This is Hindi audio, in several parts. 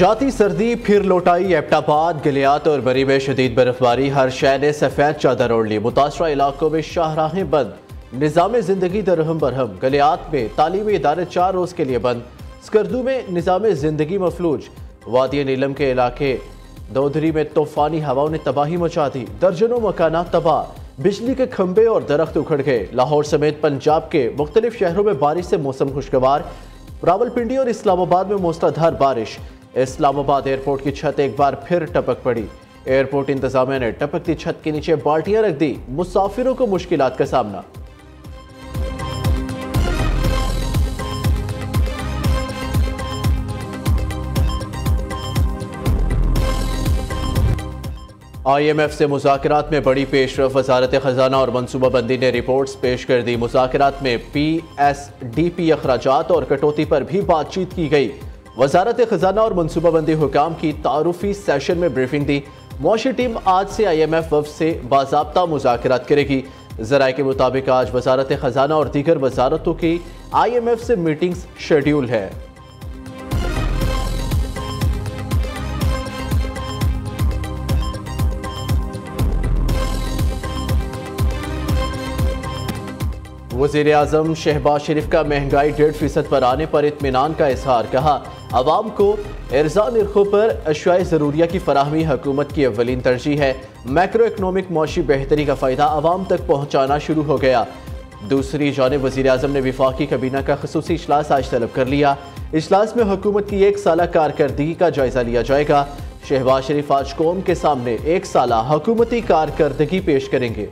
जाती सर्दी फिर लौटाई एबटाबाद, गलियात और बरी में शदीद बर्फबारी। हर शहर ने सफेद चादर ओढ़ ली। मुतासरा इलाकों में शाहराहें बंद, निज़ाम जिंदगी दरहम बरहम। गलियात में तालीमी इदारे 4 रोज के लिए बंद। स्कर्दू में निज़ाम जिंदगी मफलूज। वादी नीलम के इलाके दौधरी में तूफानी हवाओं ने तबाही मचा दी। दर्जनों मकाना तबाह, बिजली के खंभे और दरख्त उखड़ गए। लाहौर समेत पंजाब के मुख्तलिफ शहरों में बारिश से मौसम खुशगवार। रावलपिंडी और इस्लामाबाद में मूसलाधार बारिश। इस्लामाबाद एयरपोर्ट की छत एक बार फिर टपक पड़ी। एयरपोर्ट इंतजामिया ने टपकती छत के नीचे बाल्टियां रख दी। मुसाफिरों को मुश्किलात का सामना। IMF से मुज़ाकरात में बड़ी पेशरफ। वज़ारत ख़ज़ाना और मनसूबाबंदी ने रिपोर्ट्स पेश कर दी। मुज़ाकरात में PSDP अखराजात और कटौती पर भी बातचीत की गई। वज़ारत ख़ज़ाना और मनसूबाबंदी हुकाम की तारुफी सेशन में ब्रीफिंग दी। मुआशी टीम आज से IMF वफ़द से बाज़ाब्ता मुज़ाकरात करेगी। ज़राए के मुताबिक आज वज़ारत ख़ज़ाना और दीगर वज़ारतों की IMF से मीटिंग्स शेड्यूल है। वज़ीर आज़म शहबाज शरीफ का महंगाई 1.5% पर आने पर इत्मीनान का इजहार। कहा, अवाम को इर्जा निर्खों पर अशियाए ज़रूरिया की फराहमी हुकूमत की अव्वलीन तरजीह है। मैक्रो इकनॉमिक मौशी बेहतरी का फ़ायदा अवाम तक पहुँचाना शुरू हो गया। दूसरी जानिब वज़ीर आज़म ने वफाकी काबीना का ख़ुसूसी इजलास आज तलब कर लिया। इजलास में हुकूमत की 1 साला कारकर्दगी का जायज़ा लिया जाएगा। शहबाज शरीफ आज कौम के सामने 1 साला हुकूमती कारकर्दगी पेश करेंगे।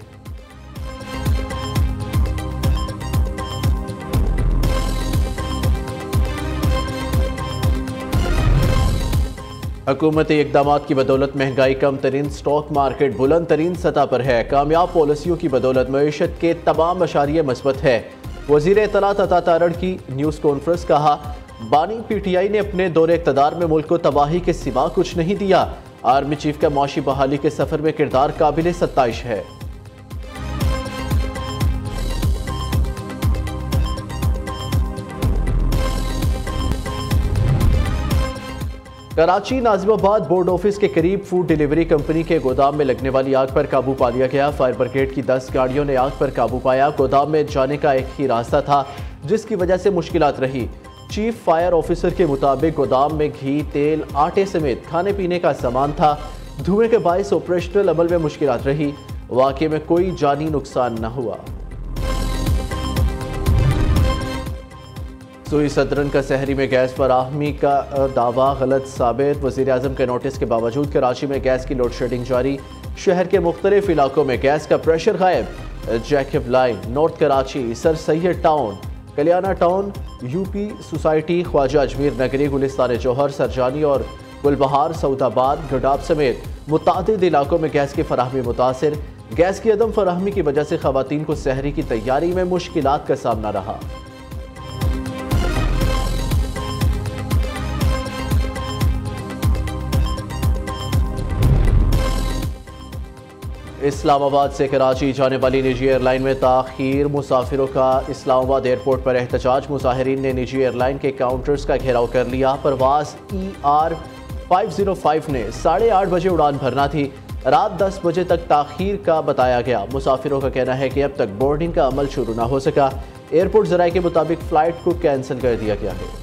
हुकूमती इक़दामात की बदौलत महंगाई कम तरीन, स्टॉक मार्केट बुलंद तरीन सतह पर है। कामयाब पॉलिसियों की बदौलत मईशत के तमाम अशारिये मस्बत है। वज़ीर इत्तलात अता तारड़ की न्यूज़ कॉन्फ्रेंस। कहा, बानी PTI ने अपने दौरे इक़्तिदार में मुल्क को तबाही के सिवा कुछ नहीं दिया। आर्मी चीफ का मुआशी बहाली के सफ़र में किरदार काबिल सत्ताइश है। कराची नाजिमाबाद बोर्ड ऑफिस के करीब फूड डिलीवरी कंपनी के गोदाम में लगने वाली आग पर काबू पा लिया गया। फायर ब्रिगेड की 10 गाड़ियों ने आग पर काबू पाया। गोदाम में जाने का एक ही रास्ता था, जिसकी वजह से मुश्किलात रही। चीफ फायर ऑफिसर के मुताबिक गोदाम में घी, तेल, आटे समेत खाने पीने का सामान था। धुएं के बायस ऑपरेशनल अमल में मुश्किलात रही। वाक़े में कोई जानी नुकसान न हुआ। सुई सदरन का शहरी में गैस फराहमी का दावा गलत साबित। वज़ीर आज़म के नोटिस के बावजूद कराची में गैस की लोड शेडिंग जारी। शहर के मुख्तलिफ इलाकों में गैस का प्रेशर गायब। Jacob line, north Karachi, sir Syed town, Kaliana town, UP society, Khwaja Ajmeer Nagri, Gulistan जौहर, सरजानी और गुलबहार, सऊदाबाद, गडाब समेत मुतादिद इलाकों में गैस की फराहमी मुतासिर। गैस की अदम फराहमी की वजह से खवातीन को सहरी की तैयारी में मुश्किलात का सामना रहा। इस्लामाबाद से कराची जाने वाली निजी एयरलाइन में ताख़ीर। मुसाफिरों का इस्लामाबाद एयरपोर्ट पर एहतजाज। मुजाहिरीन ने निजी एयरलाइन के काउंटर्स का घेराव कर लिया। परवाज़ ER505 ने 8:30 बजे उड़ान भरना थी। रात 10 बजे तक ताख़ीर का बताया गया। मुसाफिरों का कहना है कि अब तक बोर्डिंग का अमल शुरू ना हो सका। एयरपोर्ट ज़राए के मुताबिक फ़्लाइट को कैंसिल कर दिया गया है।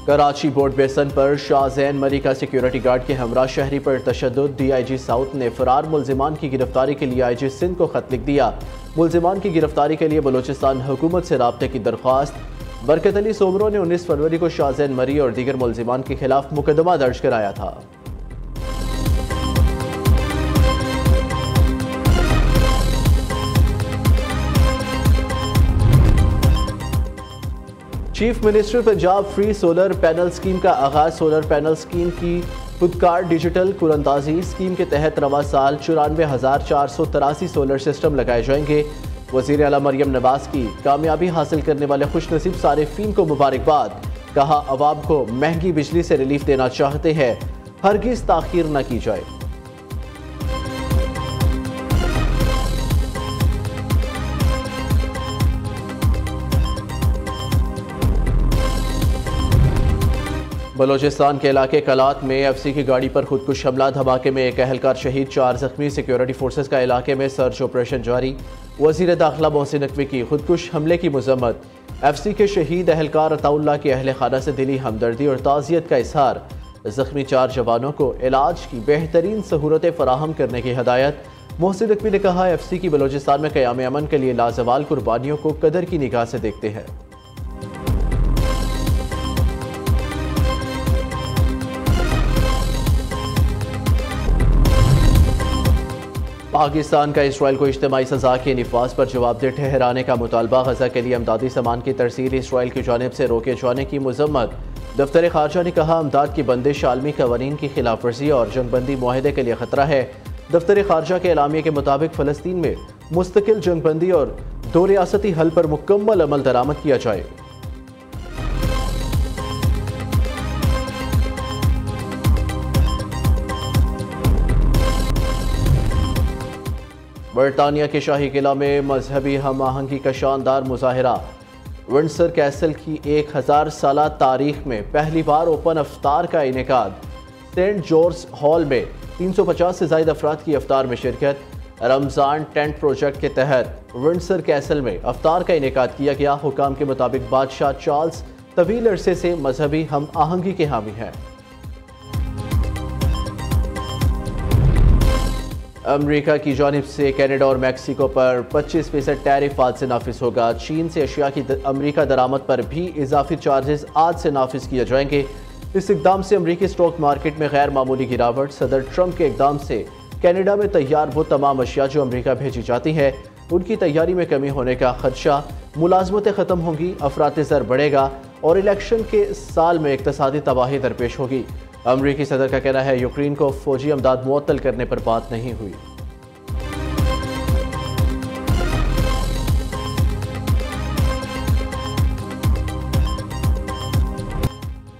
कराची बोर्ड बेसन पर शाहजैन मरी का सिक्योरिटी गार्ड के हमरा शहरी पर तशद्दुद। DIG साउथ ने फरार मुल्जिमान की गिरफ्तारी के लिए IG सिंध को खत लिख दिया। मुल्जिमान की गिरफ्तारी के लिए बलूचिस्तान हुकूमत से राब्ते की दरख्वास्त। बरकत अली सोमरो ने 19 फरवरी को शाहजैन मरी और दीगर मुल्जिमान के खिलाफ मुकदमा दर्ज कराया था। Chief minister Punjab free solar panel scheme का आगाज। सोलर पैनल स्कीम की खुदकार डिजिटल कुरंदाजी। स्कीम के तहत रवा साल 94,483 सोलर सिस्टम लगाए जाएंगे। वज़ीर आला मरियम नवाज की कामयाबी हासिल करने वाले खुशनसीब सारिफीन को मुबारकबाद। कहा, अवाम को महंगी बिजली से रिलीफ देना चाहते हैं, हरगिज़ ताख़ीर न की जाए। बलोचिस्तान के इलाके कलात में एफसी की गाड़ी पर खुदकुश हमला, धमाके में एक अहलकार शहीद, 4 जख्मी। सिक्योरिटी फोर्सेस का इलाके में सर्च ऑपरेशन जारी। वजीर दाखिला मोहसिन नकवी की खुदकुश हमले की मजम्मत। एफसी के शहीद अहलकार अताउल्लाह के अहल खाना से दिली हमदर्दी और ताज़ियत का इजहार। जख्मी 4 जवानों को इलाज की बेहतरीन सहूलतें फराहम करने की हदायत। मोहसिन नकवी ने कहा, एफसी की बलोचिस्तान में क़याम अमन के लिए लाजवाल कुर्बानियों को कदर की निगाह से देखते हैं। पाकिस्तान का इसराइल को इज्तिमाई सजा के निफाज पर जवाबदेह ठहराने का मुतालबा। गजा के लिए अमदादी सामान की तरसील इसराइल की जानिब से रोके जाने की मजम्मत। दफ्तर खारजा ने कहा, अमदाद की बंदिश आलमी कवानीन की खिलाफ वर्जी और जंगबंदी मुआहदे के लिए खतरा है। दफ्तर खारजा के एलामिया के मुताबिक फ़लस्तीन में मुस्तकिल जंगबंदी और 2 रियासती हल पर मुकम्मल अमल दरामद किया जाए। बरतानिया के शाही किला में मजहबी हम आहंगी का शानदार मुजाहरा। विंडसर कैसल की 1000 साला तारीख में पहली बार ओपन अफ्तार का इनेकाद। सेंट जॉर्ज हॉल में 350 से ज़ायद अफराद की अफ्तार में शिरकत। रमज़ान टेंट प्रोजेक्ट के तहत विंडसर कैसल में अफ्तार का इनेकाद किया गया। हुकाम के मुताबिक बादशाह चार्ल्स तवील अरसे से मजहबी हम आहंगी के हामी हैं। अमरीका की जानिब से कनाडा और मैक्सिको पर 25% टैरिफ आज से नाफिज होगा। चीन से अशिया की अमरीका दरामद पर भी इजाफी चार्जेस आज से नाफिज किए जाएंगे। इस इकदाम से अमरीकी स्टॉक मार्केट में गैर मामूली गिरावट। सदर ट्रंप के इकदाम से कनाडा में तैयार वो तमाम अशिया जो अमरीका भेजी जाती है उनकी तैयारी में कमी होने का खदशा। मुलाजमतें ख़त्म होंगी, अफरात ज़र बढ़ेगा और इलेक्शन के साल में इक़्तिसादी तबाही दरपेश होगी। अमरीकी सदर का कहना है, यूक्रेन को फौजी अमदाद मुअत्तल करने पर बात नहीं हुई।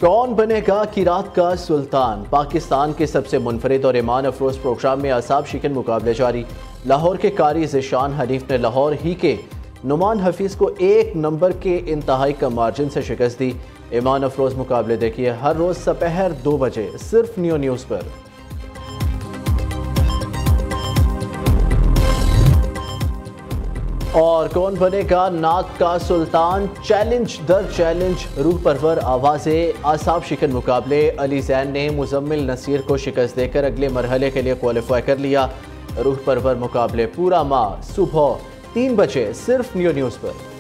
कौन बनेगा किरात का सुल्तान? पाकिस्तान के सबसे मुनफरिद और ईमान अफरोज प्रोग्राम में असाब शिकन मुकाबले जारी। लाहौर के कारी ज़िशान हनीफ ने लाहौर ही के नुमान हफीज़ को 1 नंबर के इंतहाई कम मार्जिन से शिकस्त दी। ईमान अफरोज मुकाबले देखिए हर रोज दोपहर 2 बजे सिर्फ न्यू न्यूज़ पर। और कौन बनेगा नात का सुल्तान? चैलेंज दर चैलेंज, रूह परवर आवाज़ें, आसाब शिकन मुकाबले। अली जैन ने मुजम्मिल नसीर को शिकस्त देकर अगले मरहले के लिए क्वालिफाई कर लिया। रूह परवर मुकाबले पूरा माह सुबह 3 बजे सिर्फ न्यू न्यूज़ पर।